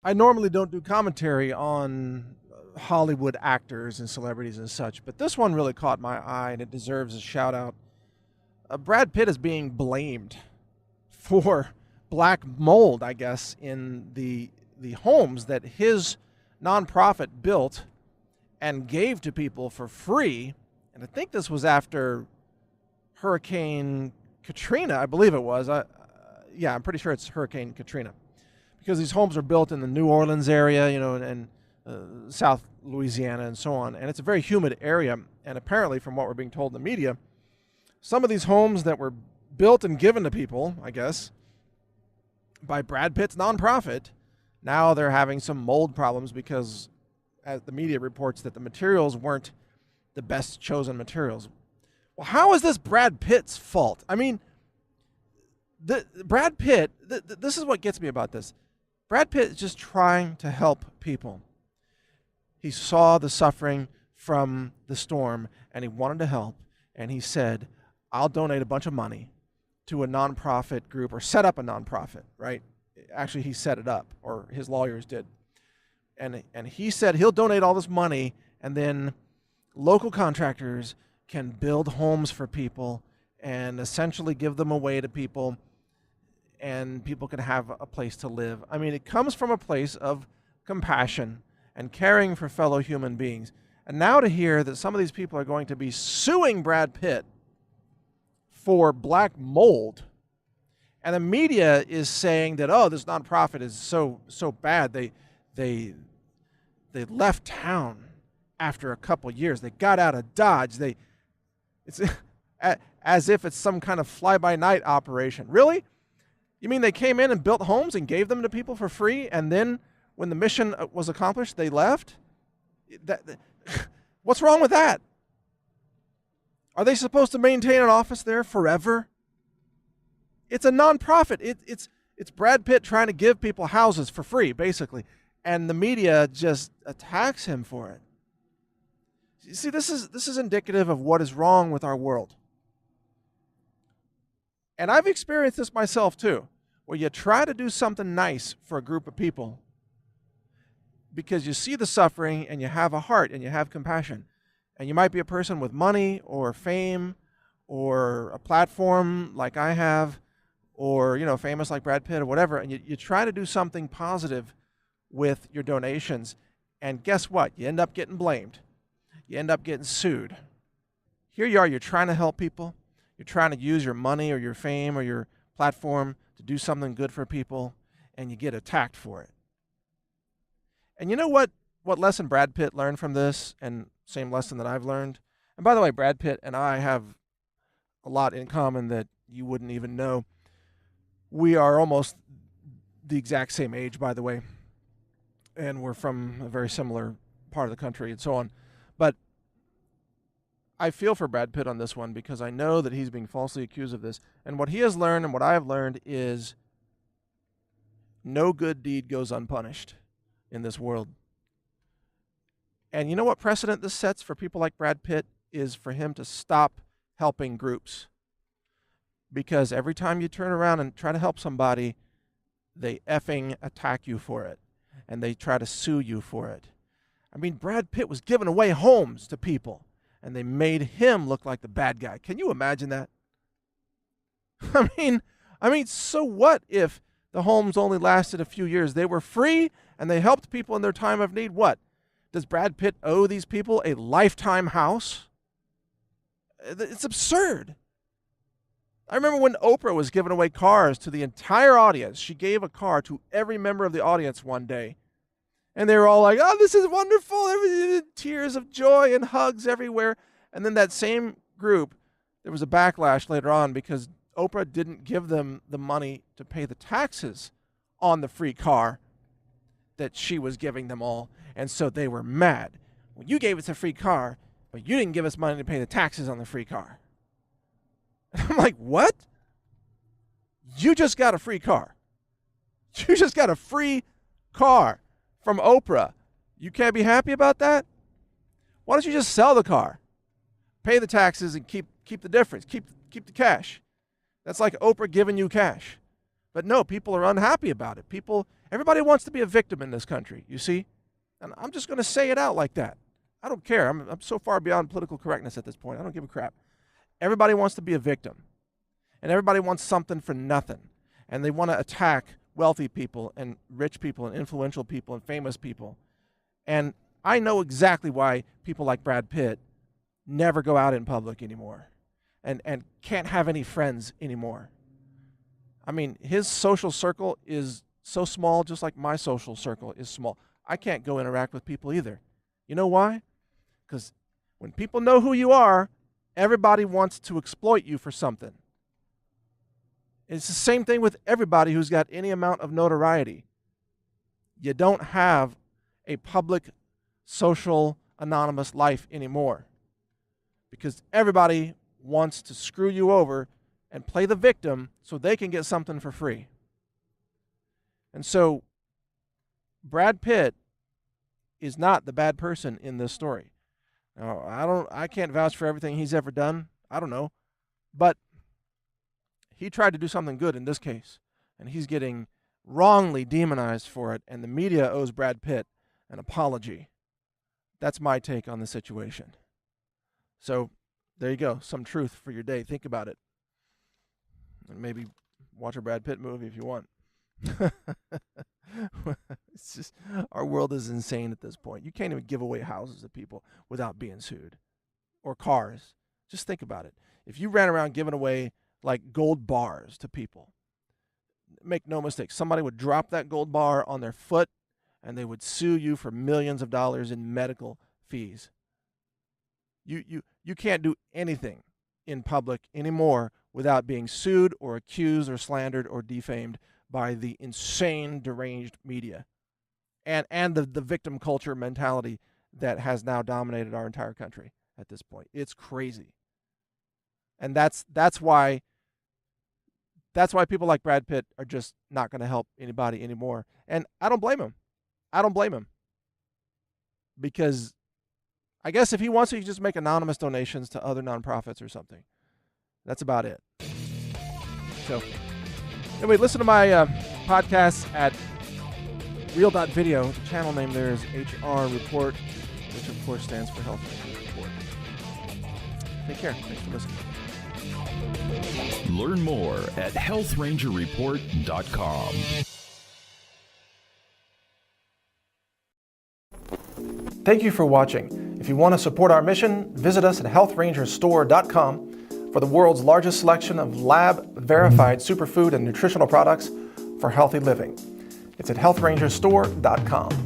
I normally don't do commentary on Hollywood actors and celebrities and such, but this one really caught my eye and it deserves a shout out. Brad Pitt is being blamed for black mold, I guess, in the homes that his nonprofit built and gave to people for free. And I think this was after Hurricane Katrina, I believe it was. Yeah, I'm pretty sure it's Hurricane Katrina, because these homes are built in the New Orleans area, and South Louisiana and so on. And it's a very humid area. And apparently, from what we're being told in the media, some of these homes that were built and given to people, I guess, by Brad Pitt's nonprofit, now they're having some mold problems because, as the media reports, that the materials weren't the best chosen materials. Well, how is this Brad Pitt's fault? I mean, Brad Pitt, this is what gets me about this. Brad Pitt is just trying to help people. He saw the suffering from the storm and he wanted to help. And he said, I'll donate a bunch of money to a nonprofit group, or set up a nonprofit, right? Actually, he set it up, or his lawyers did. And he said he'll donate all this money, and then local contractors can build homes for people and essentially give them away to people, and people can have a place to live. I mean, it comes from a place of compassion and caring for fellow human beings. And now to hear that some of these people are going to be suing Brad Pitt for black mold, and the media is saying that, oh, this nonprofit is so bad. They left town after a couple years. They got out of Dodge. It's as if it's some kind of fly-by-night operation. Really? You mean they came in and built homes and gave them to people for free, and then when the mission was accomplished, they left? What's wrong with that? Are they supposed to maintain an office there forever? It's a nonprofit. It's Brad Pitt trying to give people houses for free, basically, and the media just attacks him for it. You see, this is indicative of what is wrong with our world. And I've experienced this myself too, where you try to do something nice for a group of people because you see the suffering and you have a heart and you have compassion. And you might be a person with money or fame or a platform like I have, or famous like Brad Pitt or whatever, and you try to do something positive with your donations, and guess what? You end up getting blamed. You end up getting sued. Here you are, you're trying to help people. You're trying to use your money or your fame or your platform to do something good for people, and you get attacked for it. And you know what lesson Brad Pitt learned from this, and same lesson that I've learned? And by the way, Brad Pitt and I have a lot in common that you wouldn't even know. We are almost the exact same age, by the way, and we're from a very similar part of the country and so on. But I feel for Brad Pitt on this one because I know that he's being falsely accused of this. And what he has learned and what I have learned is no good deed goes unpunished in this world. And you know what precedent this sets for people like Brad Pitt is for him to stop helping groups. Because every time you turn around and try to help somebody, they effing attack you for it. And they try to sue you for it. I mean, Brad Pitt was giving away homes to people, and they made him look like the bad guy. Can you imagine that? I mean, so what if the homes only lasted a few years? They were free, and they helped people in their time of need. What? Does Brad Pitt owe these people a lifetime house? It's absurd. I remember when Oprah was giving away cars to the entire audience. She gave a car to every member of the audience one day. And they were all like, oh, this is wonderful. Tears of joy and hugs everywhere. And then that same group, there was a backlash later on because Oprah didn't give them the money to pay the taxes on the free car that she was giving them all. And so they were mad. Well, you gave us a free car, but you didn't give us money to pay the taxes on the free car. And I'm like, what? You just got a free car. You just got a free car from Oprah. You can't be happy about that? Why don't you just sell the car? Pay the taxes and keep the difference. Keep the cash. That's like Oprah giving you cash. But no, people are unhappy about it. Everybody wants to be a victim in this country, you see? And I'm just going to say it out like that. I don't care. I'm so far beyond political correctness at this point. I don't give a crap. Everybody wants to be a victim. And everybody wants something for nothing. And they want to attack wealthy people and rich people and influential people and famous people. And I know exactly why people like Brad Pitt never go out in public anymore and can't have any friends anymore. I mean, his social circle is so small, just like my social circle is small. I can't go interact with people either. You know why? Because when people know who you are, everybody wants to exploit you for something. It's the same thing with everybody who's got any amount of notoriety. You don't have a public, social, anonymous life anymore because everybody wants to screw you over and play the victim so they can get something for free. And so Brad Pitt is not the bad person in this story. Now, I can't vouch for everything he's ever done. I don't know. But he tried to do something good in this case, and he's getting wrongly demonized for it, and the media owes Brad Pitt an apology. That's my take on the situation. So there you go, some truth for your day. Think about it. And maybe watch a Brad Pitt movie if you want. It's just, our world is insane at this point. You can't even give away houses to people without being sued, or cars. Just think about it. If you ran around giving away like gold bars to people, make no mistake, somebody would drop that gold bar on their foot and they would sue you for millions of dollars in medical fees. You can't do anything in public anymore without being sued or accused or slandered or defamed by the insane, deranged media and the victim culture mentality that has now dominated our entire country at this point. It's crazy. And that's why people like Brad Pitt are just not going to help anybody anymore. And I don't blame him. I don't blame him. Because I guess if he wants to, he can just make anonymous donations to other nonprofits or something. That's about it. So, anyway, listen to my podcast at real.video. The channel name there is HR Report, which of course stands for Health Ranger Report. Take care. Thanks for listening. Learn more at healthrangerreport.com. Thank you for watching. If you want to support our mission, visit us at healthrangerstore.com for the world's largest selection of lab-verified superfood and nutritional products for healthy living. It's at healthrangerstore.com.